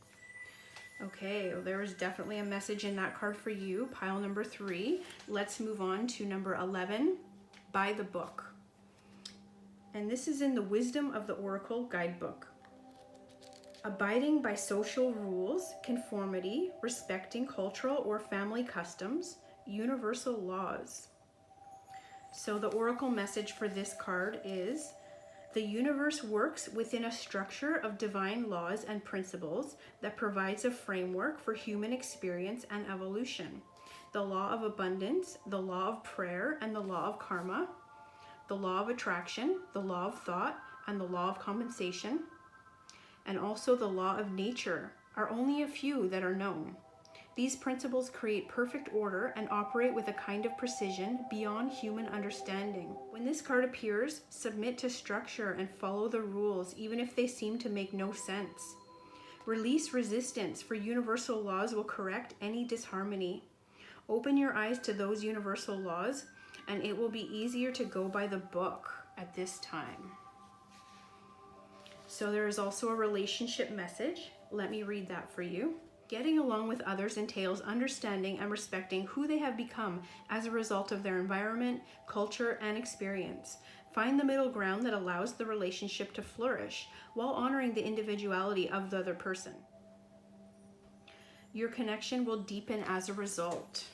Okay, well, there is definitely a message in that card for you, pile number 3. Let's move on to number 11, By the Book. And this is in the Wisdom of the Oracle guidebook. Abiding by social rules, conformity, respecting cultural or family customs, universal laws. So the oracle message for this card is, the universe works within a structure of divine laws and principles that provides a framework for human experience and evolution. The law of abundance, the law of prayer, and the law of karma, the law of attraction, the law of thought, and the law of compensation, and also the law of nature are only a few that are known. These principles create perfect order and operate with a kind of precision beyond human understanding. When this card appears, submit to structure and follow the rules, even if they seem to make no sense. Release resistance, for universal laws will correct any disharmony. Open your eyes to those universal laws, and it will be easier to go by the book at this time. So there is also a relationship message. Let me read that for you. Getting along with others entails understanding and respecting who they have become as a result of their environment, culture, and experience. Find the middle ground that allows the relationship to flourish while honoring the individuality of the other person. Your connection will deepen as a result.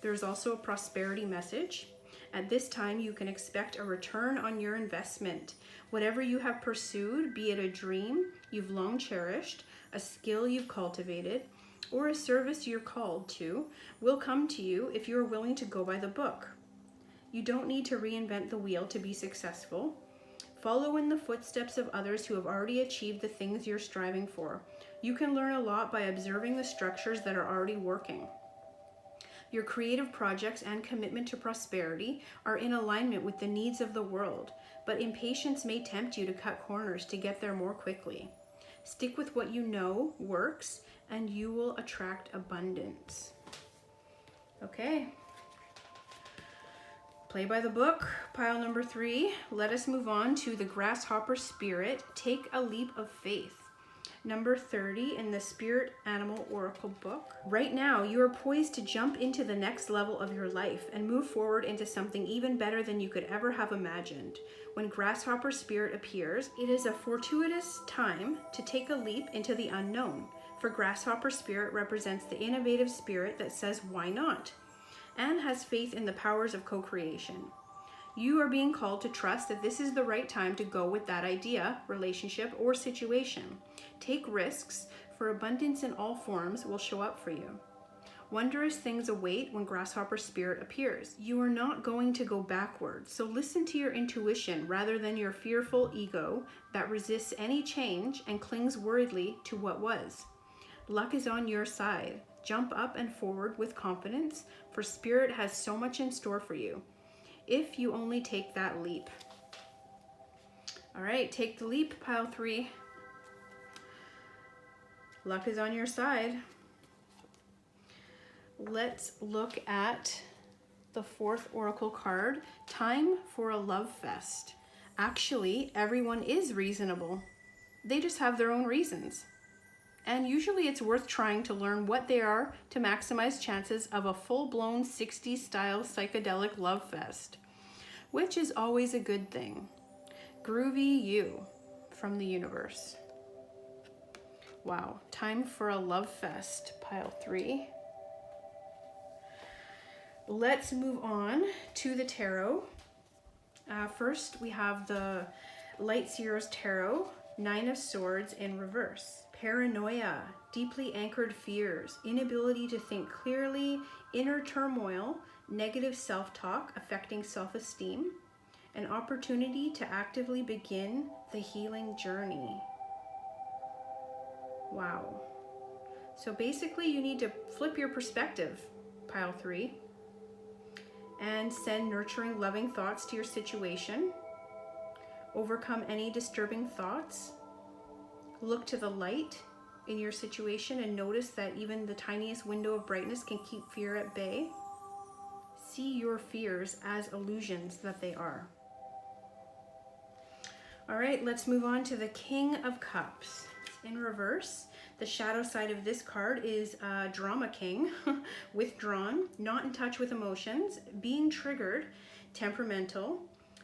There's also a prosperity message. At this time, you can expect a return on your investment. Whatever you have pursued, be it a dream you've long cherished, a skill you've cultivated, or a service you're called to, will come to you if you are willing to go by the book. You don't need to reinvent the wheel to be successful. Follow in the footsteps of others who have already achieved the things you're striving for. You can learn a lot by observing the structures that are already working. Your creative projects and commitment to prosperity are in alignment with the needs of the world, but impatience may tempt you to cut corners to get there more quickly. Stick with what you know works, and you will attract abundance. Okay. Play by the book, pile number 3. Let us move on to the Grasshopper Spirit, Take a Leap of Faith. Number 30 in the Spirit Animal Oracle book. Right now, you are poised to jump into the next level of your life and move forward into something even better than you could ever have imagined. When Grasshopper Spirit appears, it is a fortuitous time to take a leap into the unknown. For Grasshopper Spirit represents the innovative spirit that says, why not? And has faith in the powers of co-creation. You are being called to trust that this is the right time to go with that idea, relationship, or situation. Take risks, for abundance in all forms will show up for you. Wondrous things await when Grasshopper Spirit appears. You are not going to go backwards, so listen to your intuition rather than your fearful ego that resists any change and clings worriedly to what was. Luck is on your side. Jump up and forward with confidence, for Spirit has so much in store for you, if you only take that leap. All right, take the leap, pile 3. Luck is on your side. Let's look at the 4th oracle card, Time for a Love Fest. Actually, everyone is reasonable. They just have their own reasons. And usually it's worth trying to learn what they are to maximize chances of a full-blown 60s style psychedelic love fest, which is always a good thing. Groovy you from the universe. Wow, time for a love fest, pile 3. Let's move on to the tarot. First, we have the Light Seer's Tarot, 9 of Swords in reverse. Paranoia, deeply anchored fears, inability to think clearly, inner turmoil, negative self-talk affecting self-esteem, an opportunity to actively begin the healing journey. Wow. So basically you need to flip your perspective, pile 3, and send nurturing, loving thoughts to your situation. Overcome any disturbing thoughts. Look to the light in your situation and notice that even the tiniest window of brightness can keep fear at bay. See your fears as illusions that they are. All right, let's move on to the King of Cups. In reverse, the shadow side of this card is Drama King, withdrawn, not in touch with emotions, being triggered, temperamental,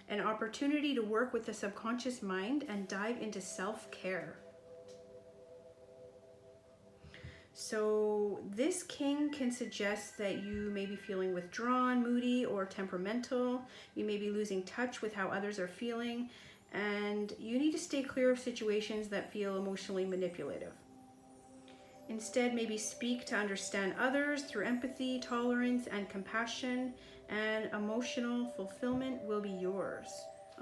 an opportunity to work with the subconscious mind and dive into self-care. So this king can suggest that you may be feeling withdrawn, moody, or temperamental. You may be losing touch with how others are feeling, and you need to stay clear of situations that feel emotionally manipulative. Instead, maybe speak to understand others through empathy, tolerance, and compassion, and emotional fulfillment will be yours.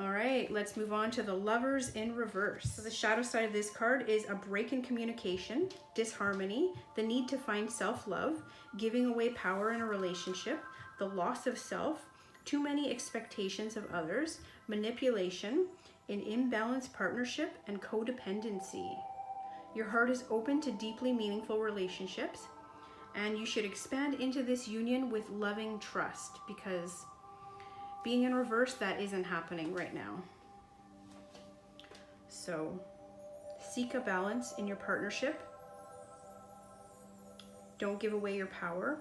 All right, let's move on to the Lovers in reverse. So the shadow side of this card is a break in communication, disharmony, the need to find self-love, giving away power in a relationship, the loss of self, too many expectations of others, manipulation, an imbalanced partnership, and codependency. Your heart is open to deeply meaningful relationships, and you should expand into this union with loving trust, because being in reverse, that isn't happening right now. So seek a balance in your partnership. Don't give away your power.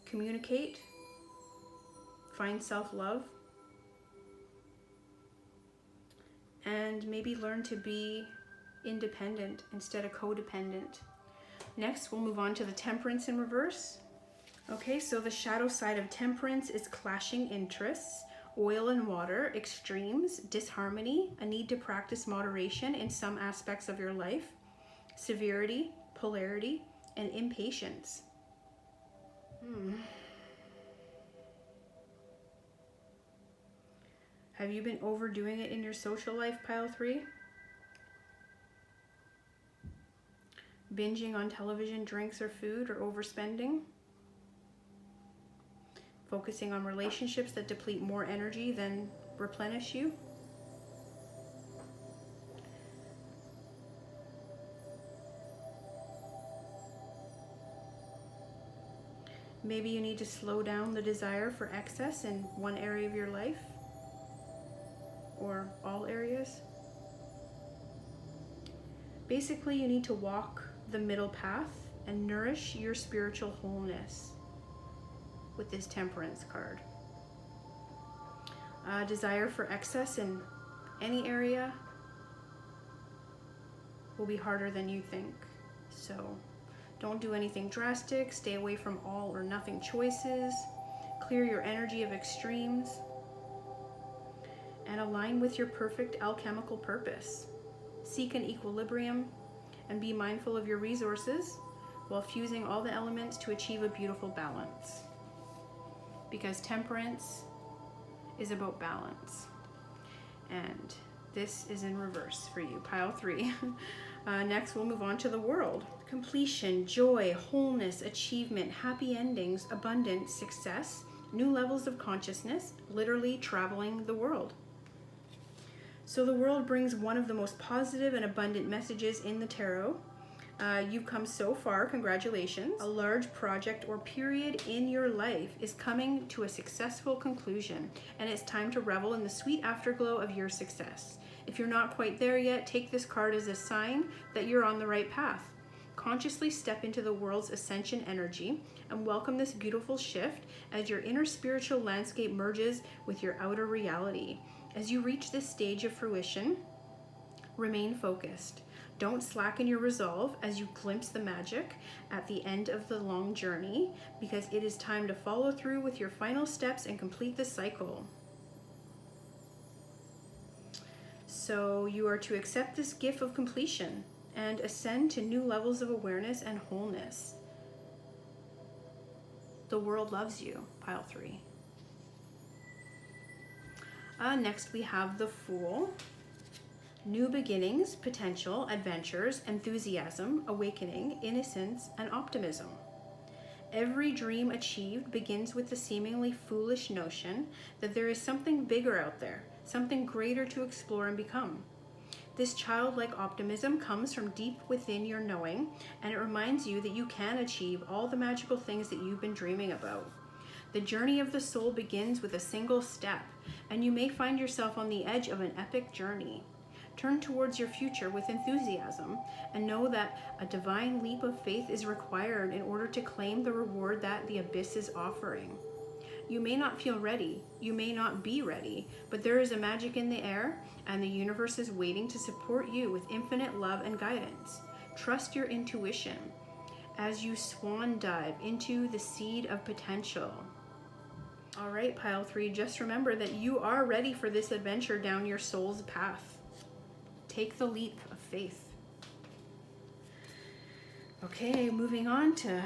Communicate. Find self-love. And maybe learn to be independent instead of codependent. Next, we'll move on to the Temperance in reverse. Okay, so the shadow side of Temperance is clashing interests, oil and water, extremes, disharmony, a need to practice moderation in some aspects of your life, severity, polarity, and impatience. Have you been overdoing it in your social life, pile 3? Binging on television, drinks, or food, or overspending? Focusing on relationships that deplete more energy than replenish you? Maybe you need to slow down the desire for excess in one area of your life, or all areas. Basically, you need to walk the middle path and nourish your spiritual wholeness with this Temperance card. Desire for excess in any area will be harder than you think. So don't do anything drastic. Stay away from all or nothing choices. Clear your energy of extremes. And align with your perfect alchemical purpose. Seek an equilibrium and be mindful of your resources while fusing all the elements to achieve a beautiful balance. Because Temperance is about balance. And this is in reverse for you, pile 3. Next, we'll move on to the World. Completion, joy, wholeness, achievement, happy endings, abundance, success, new levels of consciousness, literally traveling the world. So the World brings one of the most positive and abundant messages in the tarot. You've come so far, congratulations. A large project or period in your life is coming to a successful conclusion, and it's time to revel in the sweet afterglow of your success. If you're not quite there yet, take this card as a sign that you're on the right path. Consciously step into the world's ascension energy and welcome this beautiful shift as your inner spiritual landscape merges with your outer reality. As you reach this stage of fruition, remain focused. Don't slacken your resolve as you glimpse the magic at the end of the long journey, because it is time to follow through with your final steps and complete the cycle. So you are to accept this gift of completion and ascend to new levels of awareness and wholeness. The world loves you, pile 3. Next we have the Fool. New beginnings, potential, adventures, enthusiasm, awakening, innocence, and optimism. Every dream achieved begins with the seemingly foolish notion that there is something bigger out there, something greater to explore and become. This childlike optimism comes from deep within your knowing, and it reminds you that you can achieve all the magical things that you've been dreaming about. The journey of the soul begins with a single step, and you may find yourself on the edge of an epic journey. Turn towards your future with enthusiasm and know that a divine leap of faith is required in order to claim the reward that the abyss is offering. You may not feel ready, you may not be ready, but there is a magic in the air, and the universe is waiting to support you with infinite love and guidance. Trust your intuition as you swan dive into the seed of potential. All right, pile 3, just remember that you are ready for this adventure down your soul's path. Take the leap of faith. Okay, moving on to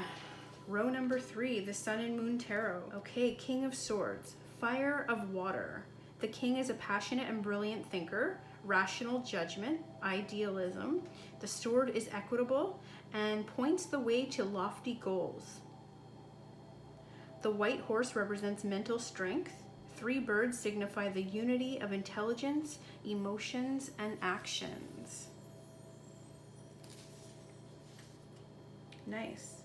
row number 3, the Sun and Moon Tarot. Okay, King of Swords, Fire of Water. The king is a passionate and brilliant thinker, rational judgment, idealism. The sword is equitable and points the way to lofty goals. The white horse represents mental strength. 3 birds signify the unity of intelligence, emotions, and actions. Nice.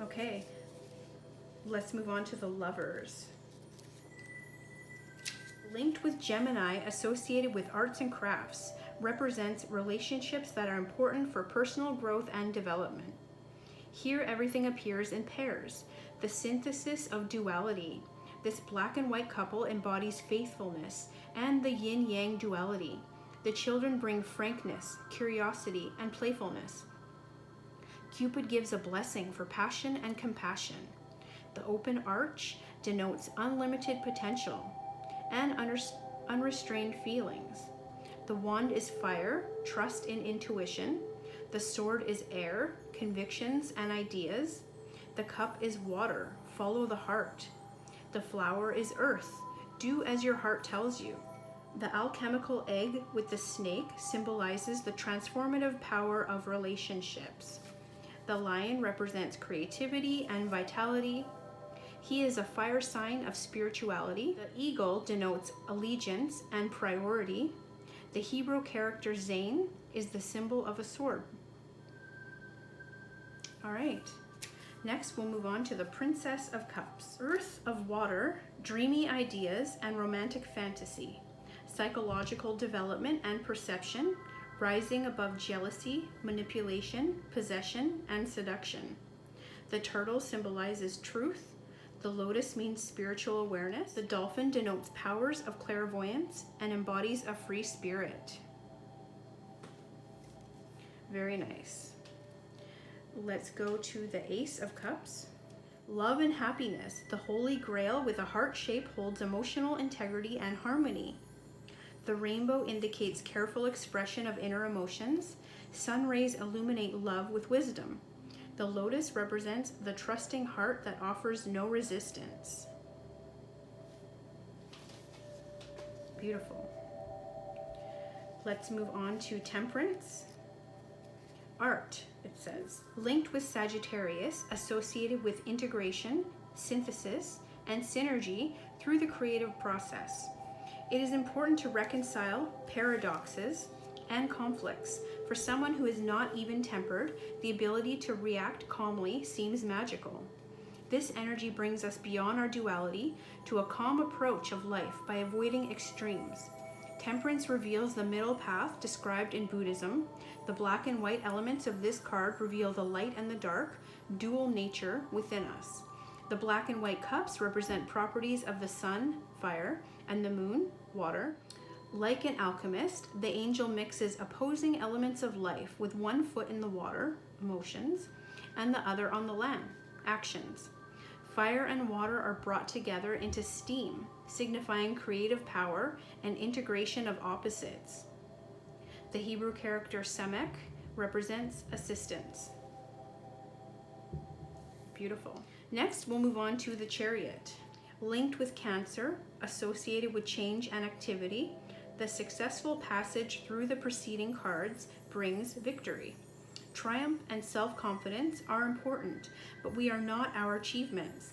Okay, let's move on to the Lovers. Linked with Gemini, associated with arts and crafts, represents relationships that are important for personal growth and development. Here everything appears in pairs, the synthesis of duality. This black and white couple embodies faithfulness and the yin-yang duality. The children bring frankness, curiosity, and playfulness. Cupid gives a blessing for passion and compassion. The open arch denotes unlimited potential and unrestrained feelings. The wand is fire, trust in intuition. The sword is air, convictions and ideas. The cup is water, follow the heart. The flower is earth, do as your heart tells you. The alchemical egg with the snake symbolizes the transformative power of relationships. The lion represents creativity and vitality. He is a fire sign of spirituality. The eagle denotes allegiance and priority. The Hebrew character Zain is the symbol of a sword. All right. Next, we'll move on to the Princess of Cups. Earth of Water, dreamy ideas and romantic fantasy. Psychological development and perception, rising above jealousy, manipulation, possession, and seduction. The turtle symbolizes truth. The lotus means spiritual awareness. The dolphin denotes powers of clairvoyance and embodies a free spirit. Very nice. Let's go to the Ace of Cups. Love and happiness. The Holy Grail with a heart shape holds emotional integrity and harmony. The rainbow indicates careful expression of inner emotions. Sun rays illuminate love with wisdom. The lotus represents the trusting heart that offers no resistance. Beautiful. Let's move on to Temperance. Art, it says, linked with Sagittarius, associated with integration, synthesis, and synergy through the creative process. It is important to reconcile paradoxes and conflicts. For someone who is not even-tempered, the ability to react calmly seems magical. This energy brings us beyond our duality to a calm approach of life by avoiding extremes. Temperance reveals the middle path described in Buddhism. The black and white elements of this card reveal the light and the dark, dual nature within us. The black and white cups represent properties of the sun, fire, and the moon, water. Like an alchemist, the angel mixes opposing elements of life with one foot in the water, emotions, and the other on the land, actions. Fire and water are brought together into steam, signifying creative power and integration of opposites. The Hebrew character Semek represents assistance. Beautiful. Next, we'll move on to the Chariot. Linked with Cancer, associated with change and activity, the successful passage through the preceding cards brings victory. Triumph and self-confidence are important, but we are not our achievements.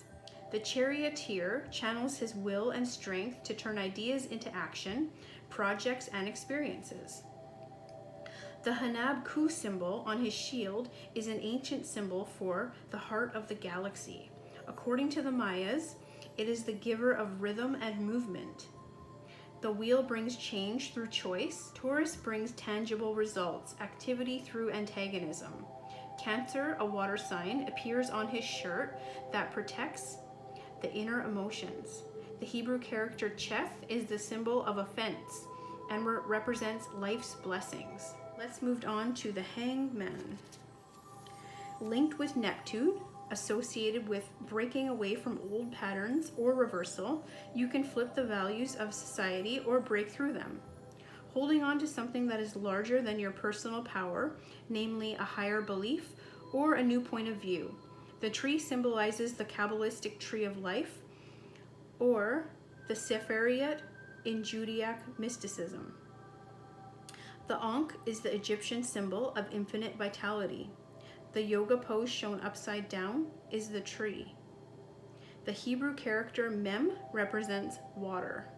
The charioteer channels his will and strength to turn ideas into action, projects, and experiences. The Hanab Ku symbol on his shield is an ancient symbol for the heart of the galaxy. According to the Mayas, it is the giver of rhythm and movement. The wheel brings change through choice. Taurus brings tangible results, activity through antagonism. Cancer, a water sign, appears on his shirt that protects the inner emotions. The Hebrew character Cheth is the symbol of offense and represents life's blessings. Let's move on to the Hangman. Linked with Neptune, associated with breaking away from old patterns or reversal, you can flip the values of society or break through them. Holding on to something that is larger than your personal power, namely a higher belief or a new point of view. The tree symbolizes the Kabbalistic tree of life, or the Sephirot in Judaic mysticism. The Ankh is the Egyptian symbol of infinite vitality. The yoga pose shown upside down is the tree. The Hebrew character Mem represents water.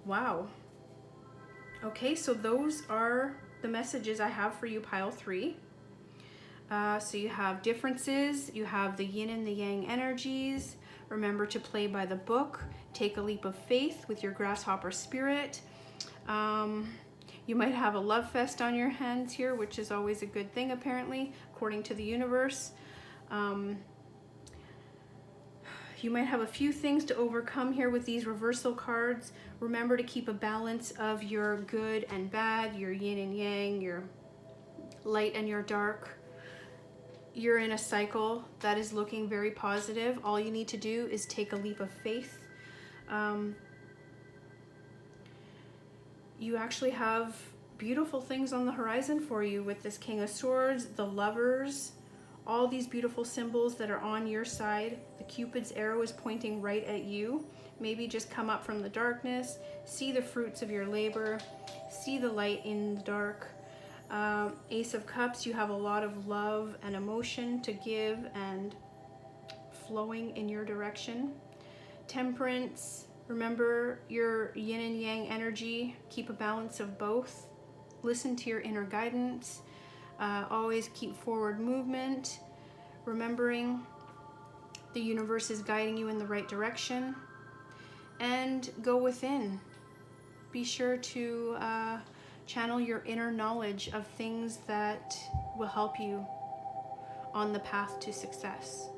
Wow. Okay, so those are the messages I have for you, pile 3. So you have differences, you have the yin and the yang energies. Remember to play by the book. Take a leap of faith with your grasshopper spirit. You might have a love fest on your hands here, which is always a good thing, apparently, according to the universe. You might have a few things to overcome here with these reversal cards. Remember to keep a balance of your good and bad, your yin and yang, your light and your dark. You're in a cycle that is looking very positive. All you need to do is take a leap of faith. You actually have beautiful things on the horizon for you with this King of Swords, the Lovers, all these beautiful symbols that are on your side. The Cupid's arrow is pointing right at you. Maybe just come up from the darkness, see the fruits of your labor, see the light in the dark. Ace of Cups, you have a lot of love and emotion to give and flowing in your direction. Temperance, remember your yin and yang energy. Keep a balance of both. Listen to your inner guidance. Always keep forward movement, remembering the universe is guiding you in the right direction. And go within. Be sure to channel your inner knowledge of things that will help you on the path to success.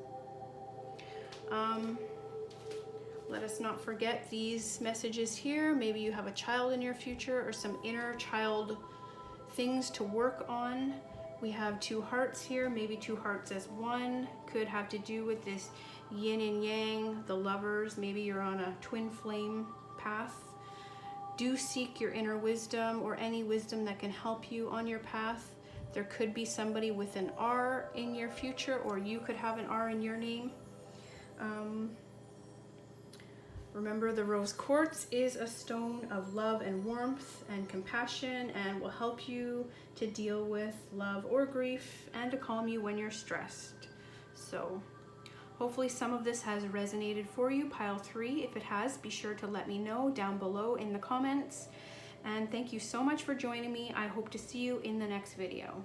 Let us not forget these messages here. Maybe you have a child in your future or some inner child things to work on. We have 2 hearts here, maybe 2 hearts as one. Could have to do with this yin and yang, the Lovers. Maybe you're on a twin flame path. Do seek your inner wisdom or any wisdom that can help you on your path. There could be somebody with an R in your future, or you could have an R in your name. Remember, the rose quartz is a stone of love and warmth and compassion, and will help you to deal with love or grief and to calm you when you're stressed. So hopefully some of this has resonated for you, pile 3. If it has, be sure to let me know down below in the comments. And thank you so much for joining me. I hope to see you in the next video.